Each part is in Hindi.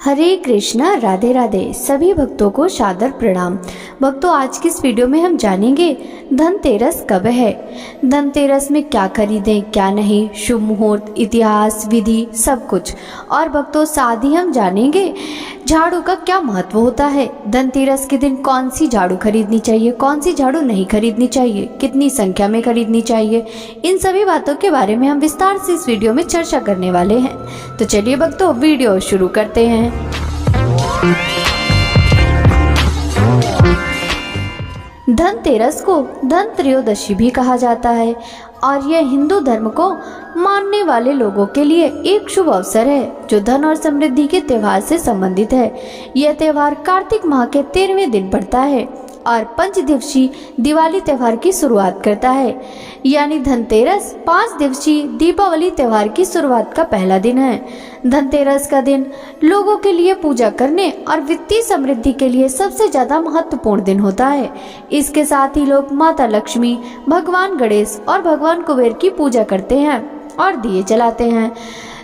हरे कृष्णा, राधे राधे। सभी भक्तों को सादर प्रणाम। भक्तों, आज की इस वीडियो में हम जानेंगे धनतेरस कब है, धनतेरस में क्या खरीदें क्या नहीं, शुभ मुहूर्त, इतिहास, विधि, सब कुछ। और भक्तों, साथ ही हम जानेंगे झाड़ू का क्या महत्व होता है, धनतेरस के दिन कौन सी झाड़ू खरीदनी चाहिए, कौन सी झाड़ू नहीं खरीदनी चाहिए, कितनी संख्या में खरीदनी चाहिए। इन सभी बातों के बारे में हम विस्तार से इस वीडियो में चर्चा करने वाले हैं। तो चलिए भक्तों, वीडियो शुरू करते हैं। धनतेरस को धन त्रयोदशी भी कहा जाता है और यह हिंदू धर्म को मानने वाले लोगों के लिए एक शुभ अवसर है जो धन और समृद्धि के त्योहार से संबंधित है। यह त्योहार कार्तिक माह के 13वें दिन पड़ता है और 5 दिवसीय दिवाली त्योहार की शुरुआत करता है। यानी धनतेरस 5 दिवसीय दीपावली त्योहार की शुरुआत का पहला दिन है। धनतेरस का दिन लोगों के लिए पूजा करने और वित्तीय समृद्धि के लिए सबसे ज्यादा महत्वपूर्ण दिन होता है। इसके साथ ही लोग माता लक्ष्मी, भगवान गणेश और भगवान कुबेर की पूजा करते हैं और दिए जलाते हैं।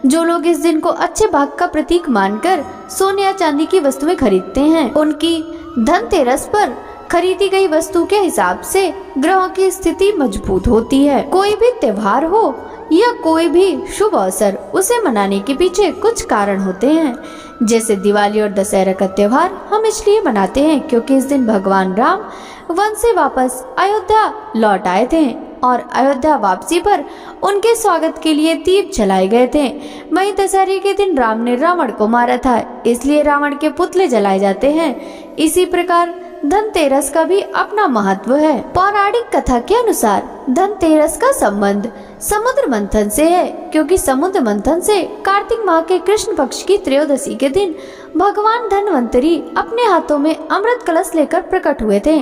जो लोग इस दिन को अच्छे भाग का प्रतीक मानकर सोने या चांदी की वस्तुएं खरीदते हैं, उनकी धनतेरस पर खरीदी गई वस्तु के हिसाब से ग्रहों की स्थिति मजबूत होती है। कोई भी त्योहार हो या कोई भी शुभ अवसर, उसे मनाने के पीछे कुछ कारण होते हैं। जैसे दिवाली और दशहरा का त्योहार हम इसलिए मनाते हैं क्योंकि इस दिन भगवान राम वन से वापस अयोध्या लौट आए थे और अयोध्या वापसी पर उनके स्वागत के लिए दीप जलाए गए थे। वहीं दशहरे के दिन राम ने रावण को मारा था, इसलिए रावण के पुतले जलाए जाते हैं। इसी प्रकार धनतेरस का भी अपना महत्व है। पौराणिक कथा के अनुसार धनतेरस का संबंध समुद्र मंथन से है, क्योंकि समुद्र मंथन से कार्तिक माह के कृष्ण पक्ष की त्रयोदशी के दिन भगवान धन्वंतरी अपने हाथों में अमृत कलश लेकर प्रकट हुए थे।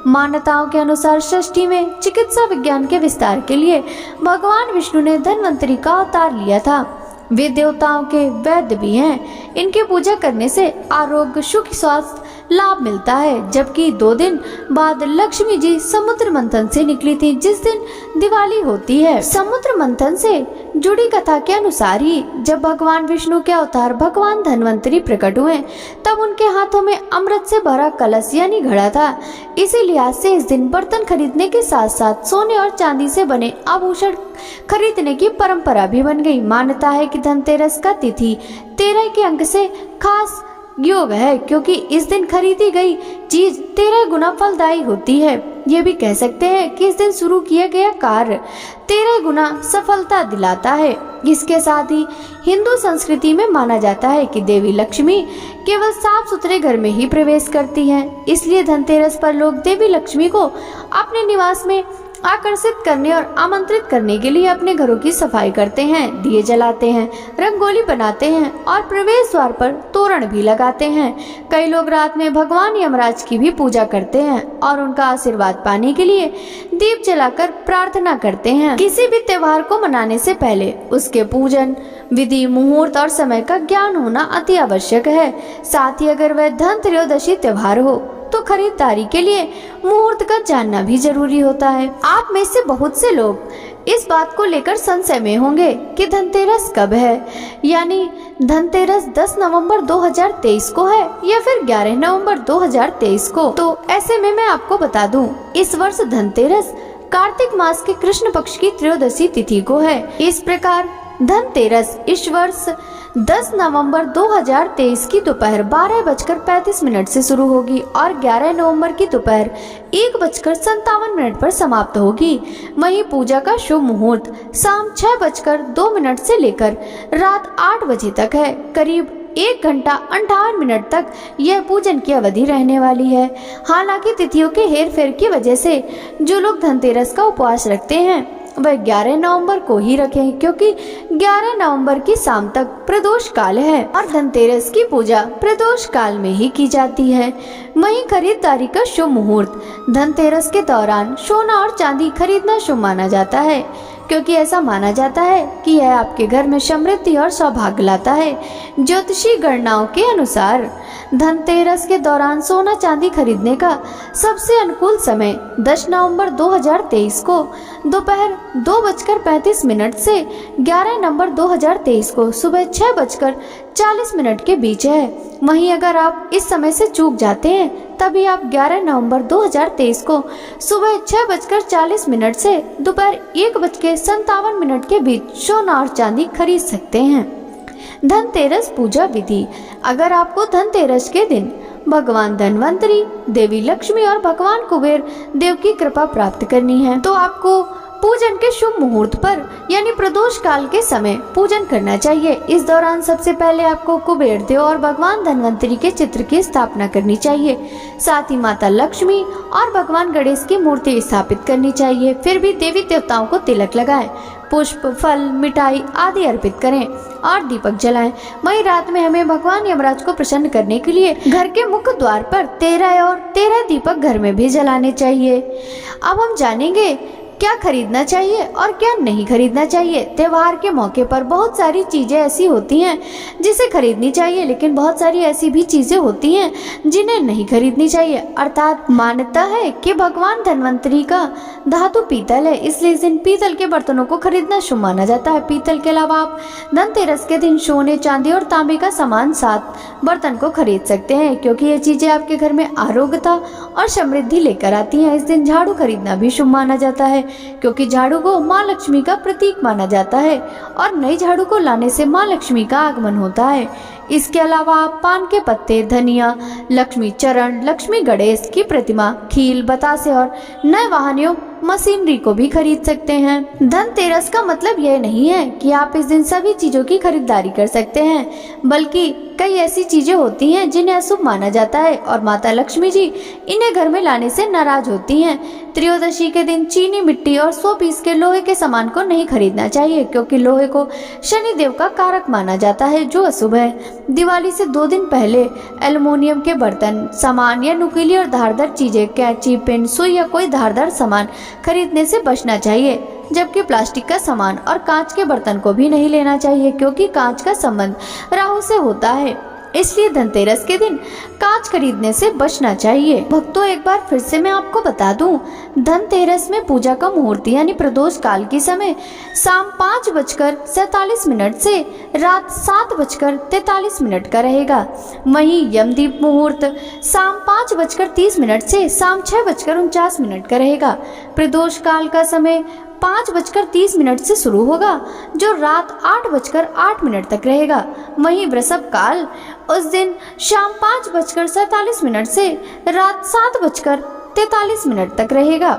मान्यताओं के अनुसार षष्ठी में चिकित्सा विज्ञान के विस्तार के लिए भगवान विष्णु ने धन्वंतरी का अवतार लिया था। वे देवताओं के वैद्य भी हैं। इनकी पूजा करने से आरोग्य, सुख, स्वास्थ्य लाभ मिलता है। जबकि 2 दिन बाद लक्ष्मी जी समुद्र मंथन से निकली थी, जिस दिन दिवाली होती है। समुद्र मंथन से जुड़ी कथा के अनुसार ही जब भगवान विष्णु के अवतार भगवान धन्वंतरी प्रकट हुए, तब उनके हाथों में अमृत से भरा कलश यानी घड़ा था। इसी लिहाज से इस दिन बर्तन खरीदने के साथ साथ सोने और चांदी से बने आभूषण खरीदने की परंपरा भी बन गई। मान्यता है कि धनतेरस का तिथि 13 के अंक से खास योग है, क्योंकि इस दिन खरीदी गई चीज 13 गुना फलदायी होती है। ये भी कह सकते हैं कि इस दिन शुरू किया गया कार्य 13 गुना सफलता दिलाता है। इसके साथ ही हिंदू संस्कृति में माना जाता है कि देवी लक्ष्मी केवल साफ सुथरे घर में ही प्रवेश करती हैं। इसलिए धनतेरस पर लोग देवी लक्ष्मी को अपने निवास में आकर्षित करने और आमंत्रित करने के लिए अपने घरों की सफाई करते हैं, दिए जलाते हैं, रंगोली बनाते हैं और प्रवेश द्वार पर तोरण भी लगाते हैं। कई लोग रात में भगवान यमराज की भी पूजा करते हैं और उनका आशीर्वाद पाने के लिए दीप जलाकर प्रार्थना करते हैं। किसी भी त्योहार को मनाने से पहले उसके पूजन विधि, मुहूर्त और समय का ज्ञान होना अति आवश्यक है। साथ ही अगर वह धन त्रयोदशी त्योहार हो तो खरीदारी के लिए मुहूर्त का जानना भी जरूरी होता है। आप में से बहुत से लोग इस बात को लेकर संशय में होंगे कि धनतेरस कब है, यानी धनतेरस 10 नवंबर 2023 को है या फिर 11 नवंबर 2023 को। तो ऐसे में मैं आपको बता दूं, इस वर्ष धनतेरस कार्तिक मास के कृष्ण पक्ष की त्रयोदशी तिथि को है। इस प्रकार धनतेरस इस वर्ष 10 नवंबर 2023 की दोपहर 12:35 से शुरू होगी और 11 नवंबर की दोपहर 1:57 पर समाप्त होगी। वहीं पूजा का शुभ मुहूर्त शाम 6:02 से लेकर रात 8 बजे तक है। करीब 1 घंटा 58 मिनट तक यह पूजन की अवधि रहने वाली है। हालांकि तिथियों के हेरफेर की वजह से जो लोग धनतेरस का उपवास रखते हैं वह 11 नवंबर को ही रखें, क्योंकि 11 नवंबर की शाम तक प्रदोष काल है और धनतेरस की पूजा प्रदोष काल में ही की जाती है। वहीं खरीदारी का शुभ मुहूर्त धनतेरस के दौरान सोना और चांदी खरीदना शुभ माना जाता है, क्योंकि ऐसा माना जाता है कि यह आपके घर में समृद्धि और सौभाग्य लाता है। ज्योतिषी गणनाओं के अनुसार धनतेरस के दौरान सोना चांदी खरीदने का सबसे अनुकूल समय 10 नवंबर 2023 को दोपहर 2:35 से 11 नवंबर 2023 को सुबह 6:40 के बीच है। वहीं अगर आप इस समय से चूक जाते हैं तभी आप 11 नवंबर 2023 को सुबह 6:40 से दोपहर 1:57 के बीच सोना और चांदी खरीद सकते हैं। धनतेरस पूजा विधि। अगर आपको धनतेरस के दिन भगवान धन्वंतरी, देवी लक्ष्मी और भगवान कुबेर देव की कृपा प्राप्त करनी है तो आपको पूजन के शुभ मुहूर्त पर यानी प्रदोष काल के समय पूजन करना चाहिए। इस दौरान सबसे पहले आपको कुबेर देव और भगवान धन्वंतरी के चित्र की स्थापना करनी चाहिए। साथ ही माता लक्ष्मी और भगवान गणेश की मूर्ति स्थापित करनी चाहिए। फिर भी देवी देवताओं को तिलक लगाएं, पुष्प, फल, मिठाई आदि अर्पित करें और दीपक जलाएं। वहीं रात में हमें भगवान यमराज को प्रसन्न करने के लिए घर के मुख्य द्वार पर 13 दीपक घर में भी जलाने चाहिए। अब हम जानेंगे क्या खरीदना चाहिए और क्या नहीं खरीदना चाहिए। त्योहार के मौके पर बहुत सारी चीजें ऐसी होती हैं जिसे खरीदनी चाहिए, लेकिन बहुत सारी ऐसी भी चीजें होती हैं जिन्हें नहीं खरीदनी चाहिए। अर्थात मान्यता है कि भगवान धन्वंतरी का धातु पीतल है, इसलिए इस दिन पीतल के बर्तनों को खरीदना शुभ माना जाता है। पीतल के अलावा आप धनतेरस के दिन सोने, चांदी और तांबे का सामान साथ बर्तन को खरीद सकते हैं, क्योंकि ये चीजें आपके घर में आरोग्यता और समृद्धि लेकर आती हैं। इस दिन झाड़ू खरीदना भी शुभ माना जाता है, क्योंकि झाड़ू को माँ लक्ष्मी का प्रतीक माना जाता है और नई झाड़ू को लाने से माँ लक्ष्मी का आगमन होता है। इसके अलावा आप पान के पत्ते, धनिया, लक्ष्मी चरण, लक्ष्मी गणेश की प्रतिमा, खील, बतासे और नए वाहनों, मशीनरी को भी खरीद सकते हैं। धनतेरस का मतलब यह नहीं है कि आप इस दिन सभी चीजों की खरीदारी कर सकते हैं, बल्कि कई ऐसी चीजें होती हैं जिन्हें अशुभ माना जाता है और माता लक्ष्मी जी इन्हें घर में लाने से नाराज होती हैं। त्रयोदशी के दिन चीनी, मिट्टी और 100 पीस के लोहे के सामान को नहीं खरीदना चाहिए, क्योंकि लोहे को शनि देव का कारक माना जाता है जो अशुभ है। दिवाली से 2 दिन पहले एल्युमिनियम के बर्तन, सामान या नुकीली और धारदार चीजें, कैंची, पेन, सुई या कोई धारदार सामान खरीदने से बचना चाहिए, जबकि प्लास्टिक का सामान और कांच के बर्तन को भी नहीं लेना चाहिए, क्योंकि कांच का संबंध राहु से होता है। इसलिए धनतेरस के दिन कांच खरीदने से बचना चाहिए। भक्तों, एक बार फिर से मैं आपको बता दूं, धनतेरस में पूजा का मुहूर्त यानी प्रदोष काल की समय शाम 5:47 से रात 7:43 का रहेगा। वहीं यमदीप मुहूर्त शाम 5:30 से शाम 6:49 का रहेगा। प्रदोष काल का समय 5:30 से शुरू होगा जो रात 8:08 तक रहेगा। वहीं वृषभ काल उस दिन शाम 5:47 से रात 7:43 तक रहेगा।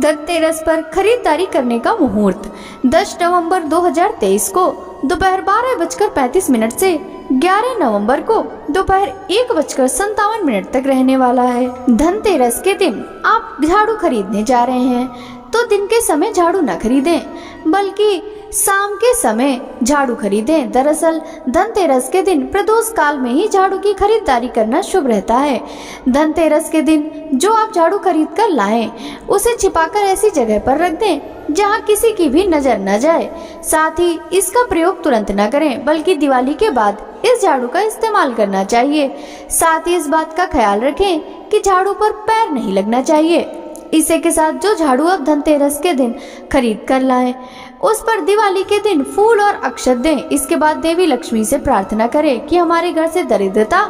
धनतेरस पर खरीदारी करने का मुहूर्त 10 नवंबर 2023 को दोपहर 12:35 से 11 नवंबर को दोपहर 1:57 तक रहने वाला है। धनतेरस के दिन आप झाड़ू खरीदने जा रहे हैं तो दिन के समय झाड़ू न खरीदें, बल्कि शाम के समय झाड़ू खरीदें। दरअसल धनतेरस के दिन प्रदोष काल में ही झाड़ू की खरीदारी करना शुभ रहता है। धनतेरस के दिन जो आप झाड़ू खरीद कर लाएं, उसे छिपाकर ऐसी जगह पर रख दें जहां किसी की भी नजर न जाए। साथ ही इसका प्रयोग तुरंत न करें, बल्कि दिवाली के बाद इस झाड़ू का इस्तेमाल करना चाहिए। साथ ही इस बात का ख्याल रखें कि झाड़ू पर पैर नहीं लगना चाहिए। इसी के साथ जो झाड़ू आप धनतेरस के दिन खरीद कर लाएं, उस पर दिवाली के दिन फूल और अक्षत दें। इसके बाद देवी लक्ष्मी से प्रार्थना करें कि हमारे घर से दरिद्रता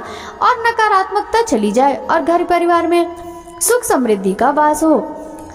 और नकारात्मकता चली जाए और घर परिवार में सुख समृद्धि का वास हो।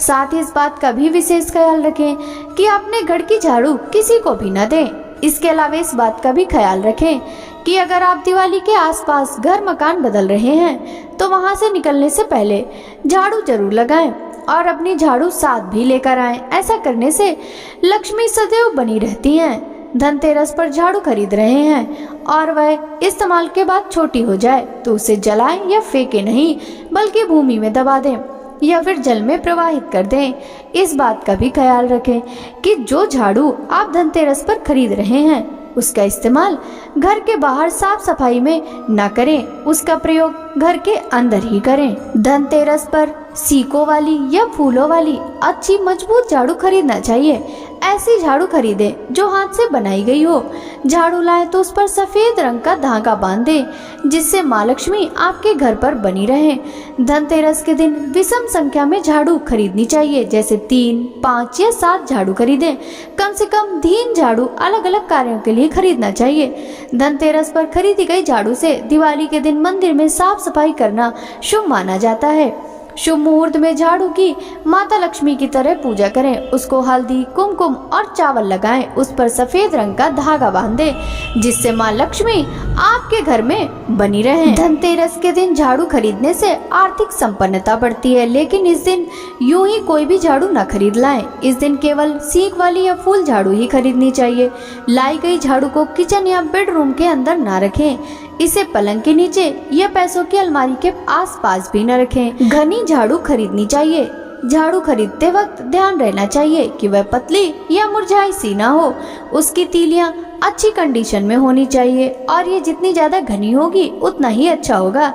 साथ ही इस बात का भी विशेष ख्याल रखें कि अपने घर की झाड़ू किसी को भी न दें। इसके अलावा इस बात का भी ख्याल रखें कि अगर आप दिवाली के आसपास घर मकान बदल रहे हैं तो वहां से निकलने से पहले झाड़ू जरूर लगाएं और अपनी झाड़ू साथ भी लेकर आएं। ऐसा करने से लक्ष्मी सदैव बनी रहती हैं। धनतेरस पर झाड़ू खरीद रहे हैं और वह इस्तेमाल के बाद छोटी हो जाए तो उसे जलाएं या फेंके नहीं, बल्कि भूमि में दबा दें या फिर जल में प्रवाहित कर दें। इस बात का भी ख्याल रखें कि जो झाड़ू आप धनतेरस पर खरीद रहे हैं उसका इस्तेमाल घर के बाहर साफ सफाई में न करें, उसका प्रयोग घर के अंदर ही करें। धनतेरस पर सीकों वाली या फूलों वाली अच्छी मजबूत झाड़ू खरीदना चाहिए। ऐसी झाड़ू खरीदे जो हाथ से बनाई गई हो। झाड़ू लाए तो उस पर सफेद रंग का धागा बांध दे, जिससे माँ लक्ष्मी आपके घर पर बनी रहे। धनतेरस के दिन विषम संख्या में झाड़ू खरीदनी चाहिए, जैसे 3, 5 या 7 झाड़ू खरीदें। कम से कम 3 झाड़ू अलग अलग कार्यों के लिए खरीदना चाहिए। धनतेरस पर खरीदी गई झाड़ू से दिवाली के दिन मंदिर में साफ सफाई करना शुभ माना जाता है। शुभ मुहूर्त में झाड़ू की माता लक्ष्मी की तरह पूजा करें। उसको हल्दी, कुमकुम और चावल लगाएं। उस पर सफेद रंग का धागा बांधें, जिससे माँ लक्ष्मी आपके घर में बनी रहे। धनतेरस के दिन झाड़ू खरीदने से आर्थिक संपन्नता बढ़ती है, लेकिन इस दिन यूं ही कोई भी झाड़ू न खरीद लाएं। इस दिन केवल सीख वाली या फूल झाड़ू ही खरीदनी चाहिए। लाई गई झाड़ू को किचन या बेडरूम के अंदर न रखें। इसे पलंग के नीचे या पैसों की अलमारी के आसपास भी न रखें। घनी झाड़ू खरीदनी चाहिए। झाड़ू खरीदते वक्त ध्यान रहना चाहिए कि वह पतली या मुरझाई सी ना हो। उसकी तीलियां अच्छी कंडीशन में होनी चाहिए और ये जितनी ज्यादा घनी होगी उतना ही अच्छा होगा।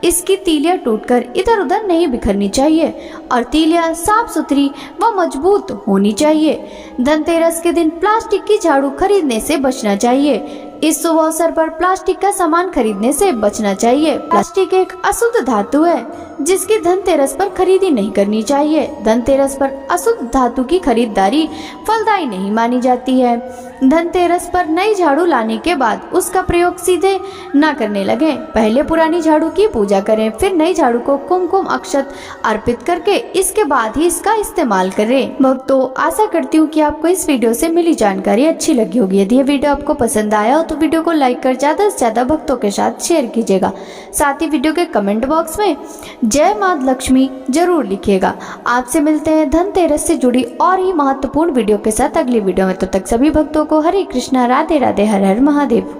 इसकी तीलियां टूटकर इधर उधर नहीं बिखरनी चाहिए और तीलियां साफ सुथरी व मजबूत होनी चाहिए। धनतेरस के दिन प्लास्टिक की झाड़ू खरीदने से बचना चाहिए। इस शुभ अवसर पर प्लास्टिक का सामान खरीदने से बचना चाहिए। प्लास्टिक एक अशुद्ध धातु है, जिसकी धनतेरस पर खरीदी नहीं करनी चाहिए। धनतेरस पर अशुद्ध धातु की खरीदारी फलदायी नहीं मानी जाती है। धनतेरस पर नई झाड़ू लाने के बाद उसका प्रयोग सीधे न करने लगे। पहले पुरानी झाड़ू की पूजा करें, फिर नई झाड़ू को कुमकुम अक्षत अर्पित करके इसके बाद ही इसका इस्तेमाल करें। भक्तों, आशा करती हूँ कि आपको इस वीडियो से मिली जानकारी अच्छी लगी होगी। यदि ये वीडियो आपको पसंद आया हो तो वीडियो को लाइक कर ज्यादा से ज्यादा भक्तों के साथ शेयर कीजिएगा। साथ ही वीडियो के कमेंट बॉक्स में जय माँ लक्ष्मी जरूर लिखिएगा। आपसे मिलते हैं धनतेरस से जुड़ी और ही महत्वपूर्ण वीडियो के साथ अगली वीडियो में। तब तक सभी भक्तों को हरे कृष्णा, राधे राधे, हर हर महादेव।